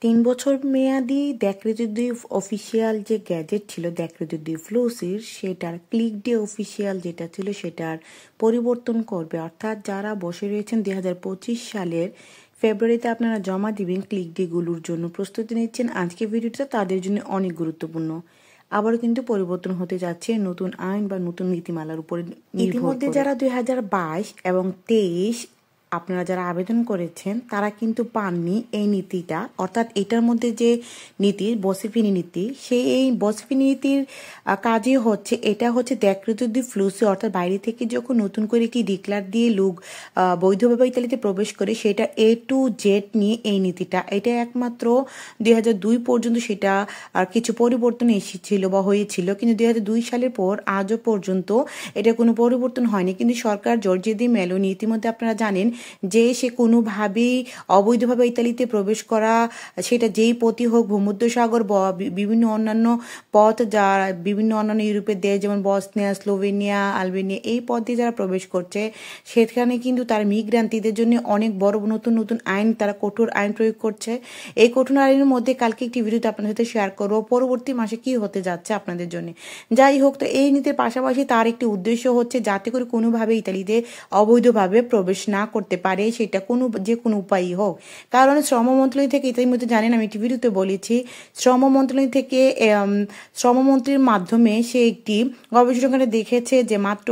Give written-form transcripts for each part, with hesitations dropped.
৩ বছর মেয়াদি দ্যাকরেজুদ্দীন অফিসিয়াল যে গ্যাজেট ছিল দ্যাকরেজুদ্দীন ফ্লুসির, সেটার ক্লিক ডে অফিসিয়াল যেটা ছিল সেটার পরিবর্তন করবে। অর্থাৎ যারা বসে রয়েছেন 2025 সালের ফেব্রুয়ারিতে আপনারা জমা দিবেন ক্লিক ডেগুলোর জন্য প্রস্তুতি নিচ্ছেন, আজকে ভিডিওটা তাদের জন্য অনেক গুরুত্বপূর্ণ। আবারও কিন্তু পরিবর্তন হতে যাচ্ছে নতুন আইন বা নতুন নীতিমালার উপরে। ইতিমধ্যে যারা 2022 এবং 2023 আপনারা যারা আবেদন করেছেন তারা কিন্তু পাননি এই নীতিটা। অর্থাৎ এটার মধ্যে যে নীতি বসিফিনি নীতি, সেই এই বসিফিনি নীতির কাজই হচ্ছে এটা হচ্ছে দ্যাকরেজুদ্দীন ফ্লুসি, অর্থাৎ বাইরে থেকে যখন নতুন করে একটি ডিক্লার দিয়ে লোক বৈধভাবে ইতালিতে প্রবেশ করে সেটা A to Z নিয়ে এই নীতিটা। এটা একমাত্র 2002 পর্যন্ত সেটা আর কিছু পরিবর্তন এসেছিল বা হয়েছিল, কিন্তু 2002 সালের পর আজও পর্যন্ত এটা কোনো পরিবর্তন হয়নি। কিন্তু সরকার জর্জিয়া দি মেলোনি ইতিমধ্যে আপনারা জানেন যে সে কোনোভাবেই অবৈধভাবে ইতালিতে প্রবেশ করা, সেটা যেই পথই হোক, ভূমধ্যসাগর বা বিভিন্ন অন্যান্য পথ, যা বিভিন্ন অন্যান্য ইউরোপের দেশ যেমন বসনিয়া, স্লোভেনিয়া, আলবেনিয়া, এই পথ দিয়ে যারা প্রবেশ করছে সেখানে কিন্তু তার মিগ্রান্টদের জন্য অনেক বড় নতুন নতুন আইন, তারা কঠোর আইন প্রয়োগ করছে। এই কঠোর আইনের মধ্যে কালকে একটি ভিডিওতে আপনাদের সাথে শেয়ার করবো পরবর্তী মাসে কি হতে যাচ্ছে আপনাদের জন্য। যাই হোক, তো এই নীতির পাশাপাশি তার একটি উদ্দেশ্য হচ্ছে যাতে করে কোনোভাবে ইতালিতে অবৈধভাবে প্রবেশ না করতে পারে, সেটা যে কোনো উপায়ই হোক। কারণ শ্রম মন্ত্রণালয় থেকে ইতিমধ্যে জানেন, আমি একটি ভিডিওতে বলেছি, শ্রম মন্ত্রণালয় থেকে শ্রমমন্ত্রীর মাধ্যমে সে একটি গবেষণা দেখেছে যে মাত্র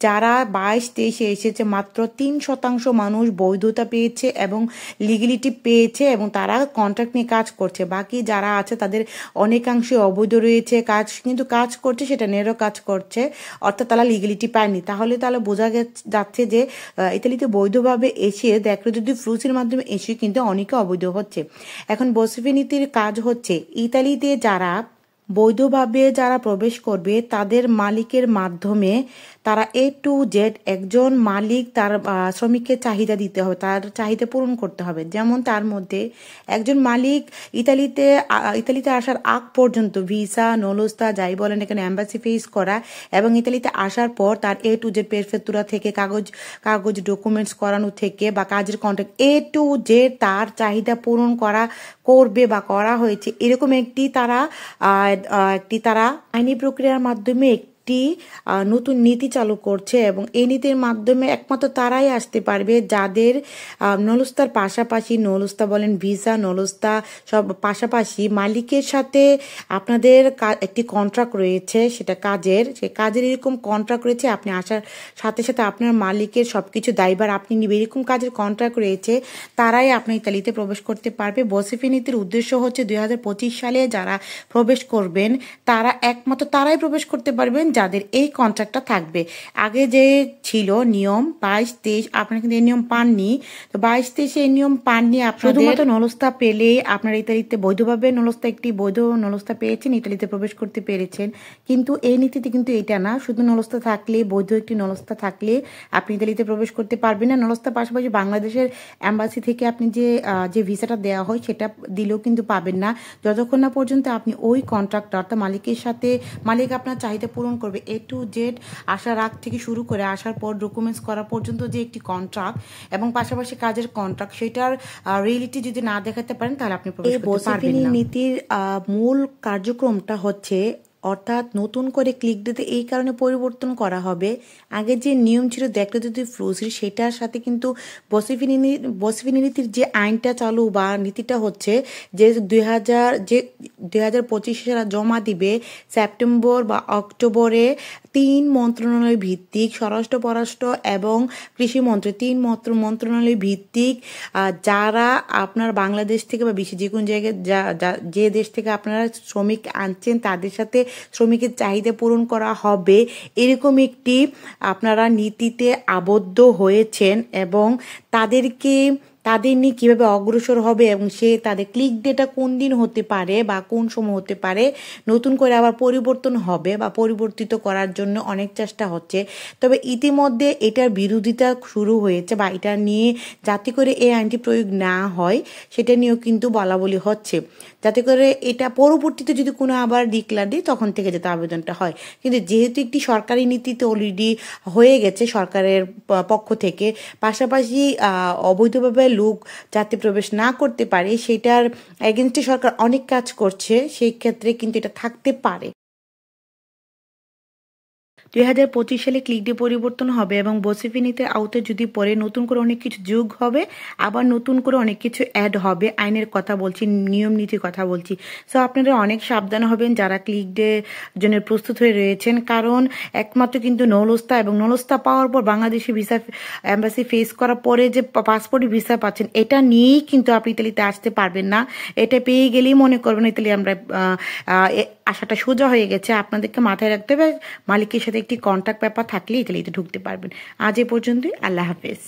যারা 22-23 এসেছে মাত্র 3% মানুষ বৈধতা পেয়েছে এবং লিগেলিটি পেয়েছে এবং তারা কন্ট্রাক্ট নিয়ে কাজ করছে। বাকি যারা আছে তাদের অনেকাংশে অবৈধ রয়েছে, কিন্তু কাজ করছে সেটা নেরো কাজ করছে, অর্থাৎ তারা লিগেলিটি পায়নি। তাহলে বোঝা যাচ্ছে যে ইতালিতে বৈধভাবে এসে দ্যাকরেজুদ্দীন ফ্লুসির মাধ্যমে এসে কিন্তু অনেকে অবৈধ হচ্ছে। এখন বসিফিনি নীতির কাজ হচ্ছে ইতালিতে যারা বৈধভাবে যারা প্রবেশ করবে তাদের মালিকের মাধ্যমে তারা A to Z একজন মালিক তার শ্রমিককে চাহিদা দিতে হবে, তার চাহিদা পূরণ করতে হবে। যেমন তার মধ্যে একজন মালিক ইতালিতে আসার আগ পর্যন্ত ভিসা, নলস্তা যাই বলেন এখানে এম্বাসি ফেস করা, এবং ইতালিতে আসার পর তার A to Z পেরফেক্তুরা থেকে কাগজ ডকুমেন্টস করানো থেকে বা কাজের কন্ট্রাক্ট A to Z তার চাহিদা পূরণ করবে বা করা হয়েছে, এরকম একটি তারা আইনি প্রক্রিয়ার মাধ্যমে নতুন নীতি চালু করছে। এবং এই নীতির মাধ্যমে একমাত্র তারাই আসতে পারবে যাদের নলস্তার পাশাপাশি, নলস্তা বলেন ভিসা, নলস্তা সব পাশাপাশি মালিকের সাথে আপনাদের একটি কন্ট্রাক্ট রয়েছে, সেটা কাজের এরকম কন্ট্রাক্ট রয়েছে, আপনি আসার সাথে সাথে আপনার মালিকের সবকিছু দায়ভার আপনি নিবে, এরকম কাজের কন্ট্রাক্ট রয়েছে, তারাই আপনার ইতালিতে প্রবেশ করতে পারবে। বসিফিনি নীতির উদ্দেশ্য হচ্ছে 2025 সালে যারা প্রবেশ করবেন একমাত্র তারাই প্রবেশ করতে পারবেন যাদের এই কন্ট্রাক্টটা থাকবে। আগে যে ছিল নিয়ম 22-23, আপনারা কিন্তু এই নিয়ম পাননি, তো 22-23 এই নিয়ম পাননি, আপনারা শুধুমাত্র নলস্তা পেলে আপনারা ইতালিতে বৈধভাবে একটি বৈধ নলস্তা পেয়েছেন, ইতালিতে প্রবেশ করতে পেরেছেন। কিন্তু এই নীতিতে কিন্তু এটা না, শুধু নলস্তা থাকলে, বৈধ একটি নলস্তা থাকলে আপনি ইতালিতে প্রবেশ করতে পারবেন না। নলস্তার পাশাপাশি বাংলাদেশের এম্বাসি থেকে আপনি যে ভিসাটা দেওয়া হয় সেটা দিলেও কিন্তু পাবেন না, যতক্ষণ না পর্যন্ত আপনি ওই কন্ট্রাক্ট অর্থাৎ মালিকের সাথে, মালিক আপনার চাহিদা পূরণ করবে A to Z আসার আগ থেকে শুরু করে আসার পর ডকুমেন্টস করা পর্যন্ত যে একটি কন্ট্রাক্ট এবং পাশাপাশি কাজের কন্ট্রাক্ট, সেটার রিয়েলিটি যদি না দেখাতে পারেন তাহলে আপনি প্রবেশ করতে পারবেন না। নীতির মূল কার্যক্রমটা হচ্ছে, অর্থাৎ নতুন করে ক্লিক ডেতে এই কারণে পরিবর্তন করা হবে, আগে যে নিয়ম ছিল দ্যাকরেজুদ্দীন ফ্লুসির সেটার সাথে কিন্তু বসিফিনি নীতির যে আইনটা চালু বা নীতিটা হচ্ছে যে 2025 সালে জমা দিবে সেপ্টেম্বর বা অক্টোবরে 3 মন্ত্রণালয় ভিত্তিক, স্বরাষ্ট্র, পররাষ্ট্র এবং কৃষি মন্ত্রী, 3 মন্ত্রণালয় ভিত্তিক যারা আপনার বাংলাদেশ থেকে বা বিশ্বের যে কোনো জায়গায় যে দেশ থেকে আপনারা শ্রমিক আনছেন তাদের সাথে শ্রমিকের চাহিদা পূরণ করা হবে, এরকম একটি আপনারা নীতিতে আবদ্ধ হয়েছেন। এবং তাদের নিয়ে কীভাবে অগ্রসর হবে এবং তাদের ক্লিক ডেটা কোন দিন হতে পারে বা কোন সময় হতে পারে, নতুন করে আবার পরিবর্তন হবে বা পরিবর্তিত করার জন্য অনেক চেষ্টা হচ্ছে। তবে ইতিমধ্যে এটার বিরোধিতা শুরু হয়েছে বা এটা নিয়ে যাতে করে এই আইনটি প্রয়োগ না হয় সেটা নিয়েও কিন্তু বলাবলি হচ্ছে, যাতে করে এটা পরবর্তীতে যদি কোনো আবার ডিক্লার দিই তখন থেকে যাতে আবেদনটা হয়। কিন্তু যেহেতু একটি সরকারি নীতিতে অলরেডি হয়ে গেছে সরকারের পক্ষ থেকে, পাশাপাশি অবৈধভাবে লোক যাতে প্রবেশ না করতে পারে সেটার এগেনস্টে সরকার অনেক কাজ করছে, সেই ক্ষেত্রে কিন্তু এটা থাকতে পারে। 2025 সালে ক্লিক ডে পরিবর্তন হবে এবং বসিফিনিতে আওতায় যদি পরে নতুন করে অনেক কিছু যোগ হবে, আবার নতুন করে অনেক কিছু অ্যাড হবে। আইনের কথা বলছি, নিয়ম নীতির কথা বলছি। সো আপনারা অনেক সাবধান হবেন যারা ক্লিক ডে জন্য প্রস্তুত হয়ে রয়েছেন, কারণ একমাত্র কিন্তু নলস্তা এবং নলস্তা পাওয়ার পর বাংলাদেশি ভিসা এম্বাসি ফেস করার পরে যে পাসপোর্ট ভিসা পাচ্ছেন এটা নিয়েই কিন্তু আপনি ইতালিতে আসতে পারবেন না। এটা পেয়ে গেলেই মনে করবেন ইতালি আমরা আশাটা সোজা হয়ে গেছে। আপনাদেরকে মাথায় রাখতে হবে মালিকের সাথে একটি কন্ট্যাক্ট পেপার থাকলে ইতালিতে ঢুকতে পারবেন। আজ এ পর্যন্তই, আল্লাহ হাফেজ।